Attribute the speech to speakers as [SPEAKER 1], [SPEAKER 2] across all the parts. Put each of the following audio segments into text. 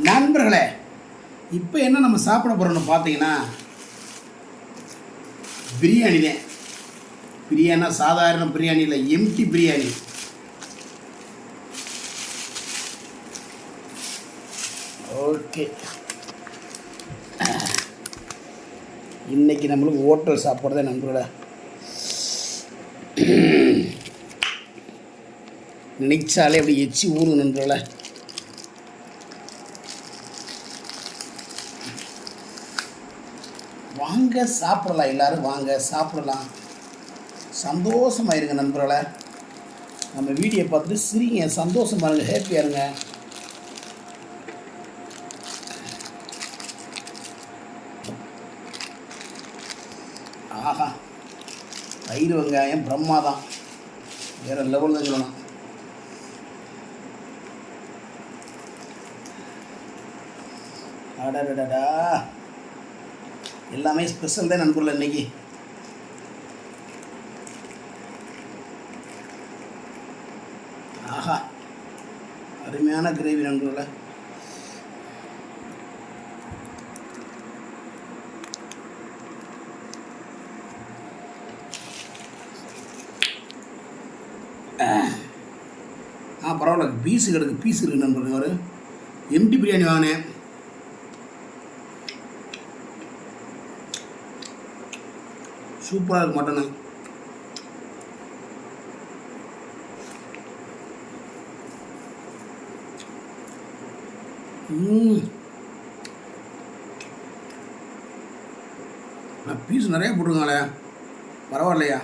[SPEAKER 1] நண்பர்களே, இப்போ என்ன நம்ம சாப்பிட போகிறோம்னு பார்த்தீங்கன்னா பிரியாணி தான். பிரியாணினா சாதாரண பிரியாணி இல்லை, எம்டி பிரியாணி. ஓகே, இன்னைக்கு நம்மளுக்கு ஹோட்டல் சாப்பிட்றதே நண்பர்களே. நினைச்சாலே அப்படி எச்சி ஊறுது நண்பர்களே. வாங்க சாப்பிடலாம், எல்லோரும் வாங்க சாப்பிடலாம். சந்தோஷமாக இருங்க நண்பர்களே. நம்ம வீடியோ பார்த்துட்டு சிரிங்க, சந்தோஷமாக இருங்க, ஹேப்பியாக இருங்க. ஆஹா, தயிர் வெங்காயம் பிரம்மாதான், வேறு லெவல் தான் சொல்லணும். அடடடா, எல்லாமே ஸ்பெஷல் தான் நண்பர்கள் இன்னைக்கு. ஆஹா, அருமையான கிரேவி நண்பர்கள. பரவாயில்ல, பீஸு கிடக்கு, பீஸ் இருக்குது நண்பர்கள். ஒரு எம்டி பிரியாணி வாங்கினேன். சூப்பராக இருக்குது மட்டனு. பீஸ் நிறைய போட்டிருக்காங்களே, பரவாயில்லையா?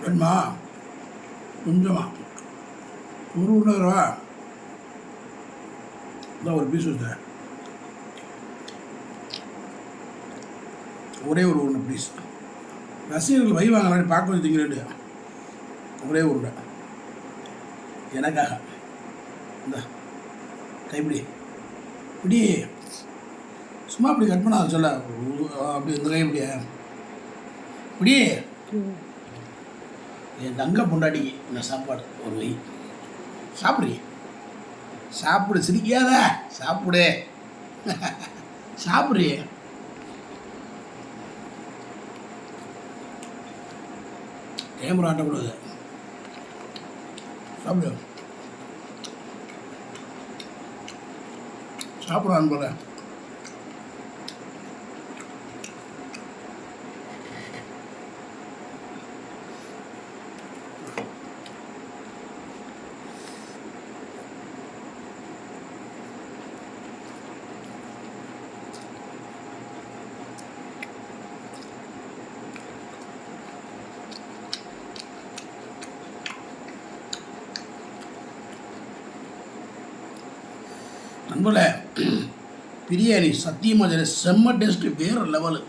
[SPEAKER 1] வேணுமா? கொஞ்சமா, ஒரு ரூபா தான் ஒரு பீஸ் வச்சேன். ஒரே ஒரு உருண்டை ப்ளீஸ். ரசிகர்கள் வை வாங்கலாம், பார்க்க வச்சுக்கிறேன். ஒரே உருண்டை எனக்காக. இந்த கைப்பிடி இப்படி சும்மா அப்படி கட் பண்ணாத சொல்ல, அப்படி இந்த கைப்பிடியா இப்படி. என் தங்க பொண்டாட்டிக்கு இந்த சாப்பாடு ஒரு கை சாப்பிட்றீ, சாப்பிடு, சிரிக்காத, சாப்பிடு, சாப்பிட்றீ. கேமரா ஆட்டக்கூடாது, சாப்பிடு, சாப்பிட்றான்னு போல. நண்பர்களே, பிரியாணி சத்தியமாக செம்ம டேஸ்ட்டு, வேறு லெவலு.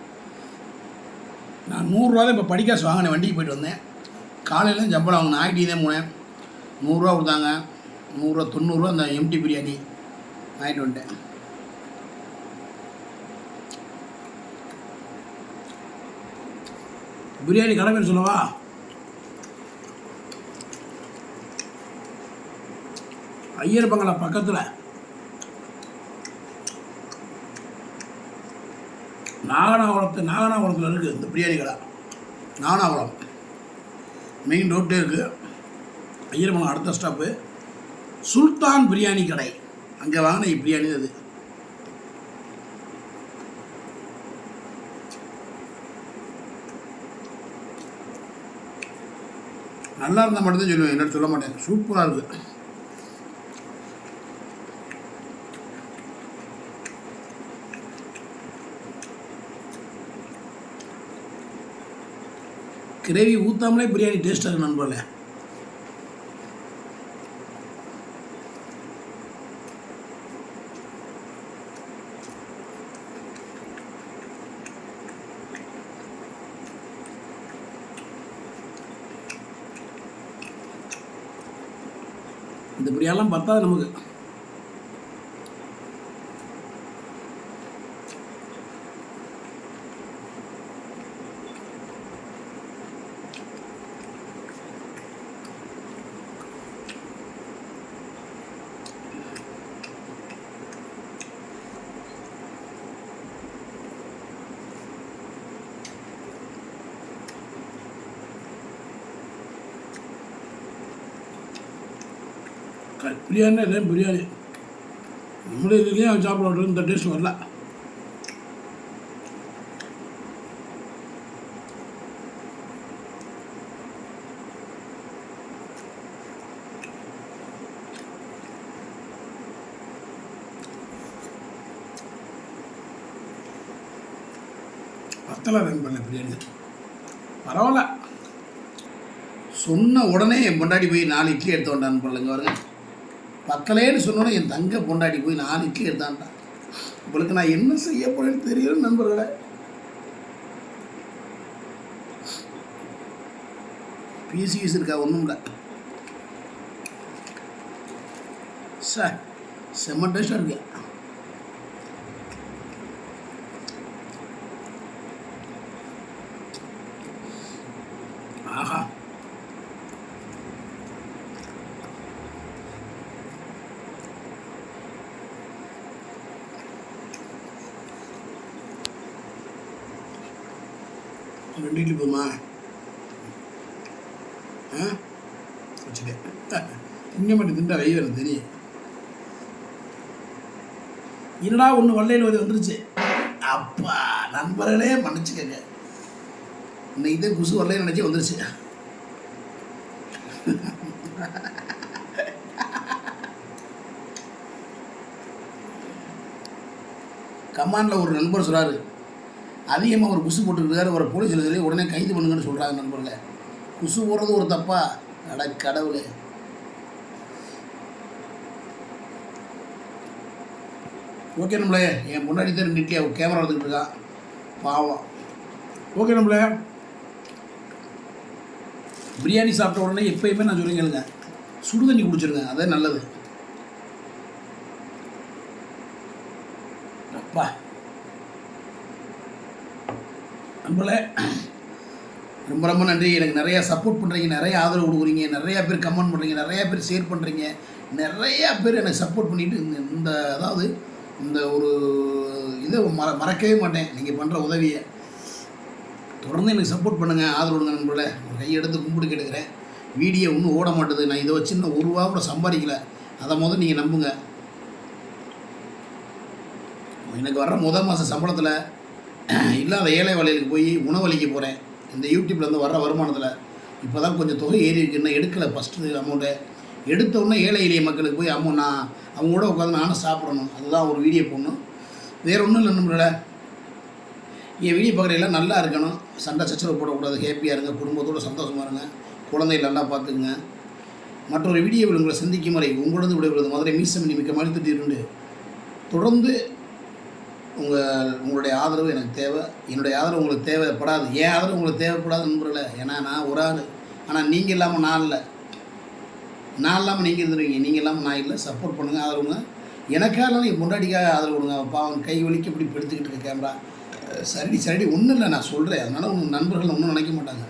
[SPEAKER 1] நான் 100 இப்போ படிக்காசு வாங்கினேன், வண்டிக்கு போய்ட்டு வந்தேன். காலையில் சம்பளம் வாங்கினேன், ஆகிட்டி தான் போனேன். 100 கொடுத்தாங்க, 100 90 அந்த எம்டி பிரியாணி வாங்கிட்டு வந்துட்டேன். பிரியாணி கடை பேர் சொல்லவா? ஐயர் பங்களா பக்கத்தில் நாகனாகுளத்தில் இருக்குது இந்த பிரியாணி கடை. நாகனாகுளம் மெயின் ரோட்டே இருக்குது. ஐயர்பங்கம் அடுத்த ஸ்டாப்பு சுல்தான் பிரியாணி கடை. அங்கே வாங்கின பிரியாணி அது. நல்லா இருந்தால் மட்டும்தான் சொல்லுவேன், என்னோட சொல்ல மாட்டேன். சூப்பராக இருக்குது. கிரேவி ஊற்றாமலே பிரியாணி டேஸ்ட்டாக இருக்கு நண்பர்களே. இந்த பிரியாணிலாம் பத்தாது நமக்கு. பிரியாணி இதே பிரியாணி நம்மளே இதுலேயே சாப்பிட இந்த டேஸ்ட் வரல. பத்தலை ரன் பண்ண பிரியாணி பரவாயில்ல. சொன்ன உடனே என் பொண்டாடி போய் 4 இட்லி எடுத்து வந்தான்னு பாருங்க. வருங்க பத்தலேன்னு சொன்னோன்னே என் தங்க பொண்டாடி போய் 4 இட்லி எடுத்தான்டா. உங்களுக்கு நான் என்ன செய்ய போறேன்னு தெரியும் நண்பர்களே. பீஸ் இருக்கா ஒன்றும் இல்லை சார். செம்ம டேஸ்டாக இருக்கு. ஆஹா, ரெண்டு இட்லி போதுமா? வச்சுட்டேன். இங்கே மட்டும் திண்டா வெய் வரும் தெரியும். என்னடா ஒன்று வள்ளையில் வந்துருச்சு. அப்பா நண்பர்களே மன்னிச்சுக்கங்க, இன்னைக்கு தான் குசு வரலைன்னு நினச்சி வந்துருச்சு. கமாண்டில் ஒரு நண்பர் சொல்கிறாரு, அதிகமாக ஒரு குசு போட்டுருக்காரு, ஒரு போலீஸ் சொல்லி உடனே கைது பண்ணுங்கன்னு சொல்கிறாங்க நண்பர்களே. குசு போடுறது ஒரு தப்பா? அட கடவுளே. ஓகே நம்மளே, என் முன்னாடி தான் 2 இட்லி கேமரா எடுத்துக்கிட்டு இருக்கான் பாவம். ஓகே நம்மளே, பிரியாணி சாப்பிட்ட உடனே எப்பயுமே நான் சொல்லுங்க சுடு தண்ணி குடிச்சிருங்க, அதே நல்லது. அப்பா நம்மளே ரொம்ப ரொம்ப நன்றி. எனக்கு நிறையா சப்போர்ட் பண்ணுறீங்க, நிறைய ஆதரவு கொடுக்குறீங்க, நிறையா பேர் கமெண்ட் பண்ணுறீங்க, நிறையா பேர் ஷேர் பண்ணுறீங்க, நிறையா பேர் எனக்கு சப்போர்ட் பண்ணிவிட்டு இந்த அதாவது இந்த ஒரு இதை மறக்கவே மாட்டேன். நீங்கள் பண்ணுற உதவியை தொடர்ந்து எனக்கு சப்போர்ட் பண்ணுங்கள், ஆதரவு கொடுங்க நண்பர்களே. கையெடுத்து கும்பிட்டு கேட்டுக்கிறேன். வீடியோ இன்னும் ஓட மாட்டுது. நான் இதை வச்சு இன்னும் 1 ரூபா கூட சம்பாதிக்கல. அதை நீங்கள் நம்புங்க. எனக்கு வர்ற முதல் மாத சம்பளத்தில் இல்லாத ஏழை வலைகளுக்கு போய் உணவளிக்க போகிறேன். இந்த யூடியூப்லேருந்து வர்ற வருமானத்தில் இப்போ தான் கொஞ்சம் தொகை ஏறி இருக்கு. இன்னும் எடுக்கலை ஃபஸ்ட்டு அமௌண்ட்டை. எடுத்தோடனே ஏழை எளிய மக்களுக்கு போய் நான் அவங்களோட உட்காந்து நானும் சாப்பிடணும். அதுதான் ஒரு வீடியோ போடணும், வேறு ஒன்றும் இல்லை நண்பர்களே. என் வீடியோ பார்க்குறதெல்லாம் நல்லா இருக்கணும், சண்டை சச்சரவு போடக்கூடாது, ஹேப்பியாக இருங்க, குடும்பத்தோடு சந்தோஷமாக இருங்க, குழந்தைகள் நல்லா பார்த்துக்குங்க. மற்றொரு வீடியோவில் உங்களை சந்திக்கும் வரை உங்களது விடைபெறுவது மதுரை மீசமணி மிக்க மறுத்துட்டு தொடர்ந்து உங்களுடைய ஆதரவு எனக்கு தேவை. என்னுடைய ஆதரவு உங்களுக்கு தேவைப்படாது. என் ஆதரவு உங்களுக்கு தேவைப்படாது நண்பர்களே. ஏன்னா நான் ஒரு ஆள், ஆனால் நீங்கள் இல்லாமல் நான் இல்லை, நான் இல்லாமல் நீங்கள் இருந்துருவீங்க, நீங்கள் இல்லாமல் நான் இல்லை. சப்போர்ட் பண்ணுங்கள், ஆதரவுங்க. எனக்காக என் முன்னாடிக்காக ஆதரவு கொடுங்க. பாவன் கை வலிக்க இப்படி படுத்துக்கிட்டு இருக்க கேமரா. சரி ஒன்றும் இல்லை, நான் சொல்கிறேன். அதனால் உங்கள் நண்பர்கள் ஒன்றும் நினைக்க மாட்டாங்க.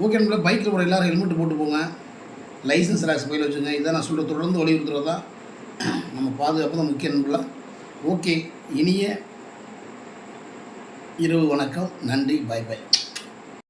[SPEAKER 1] ஓகே நண்பர்களே, பைக்கில் போகிற எல்லோரும் ஹெல்மெட் போட்டு போங்க, லைசன்ஸ் ராக்ஸ் பையில் வச்சுங்க. இதை நான் சொல்கிற தொடர்ந்து வலியுறுத்துறது தான் நம்ம பாதுகாப்பு தான் முக்கிய நண்பர்களா. ஓகே, இனிய இரவு வணக்கம், நன்றி, பாய் பாய்.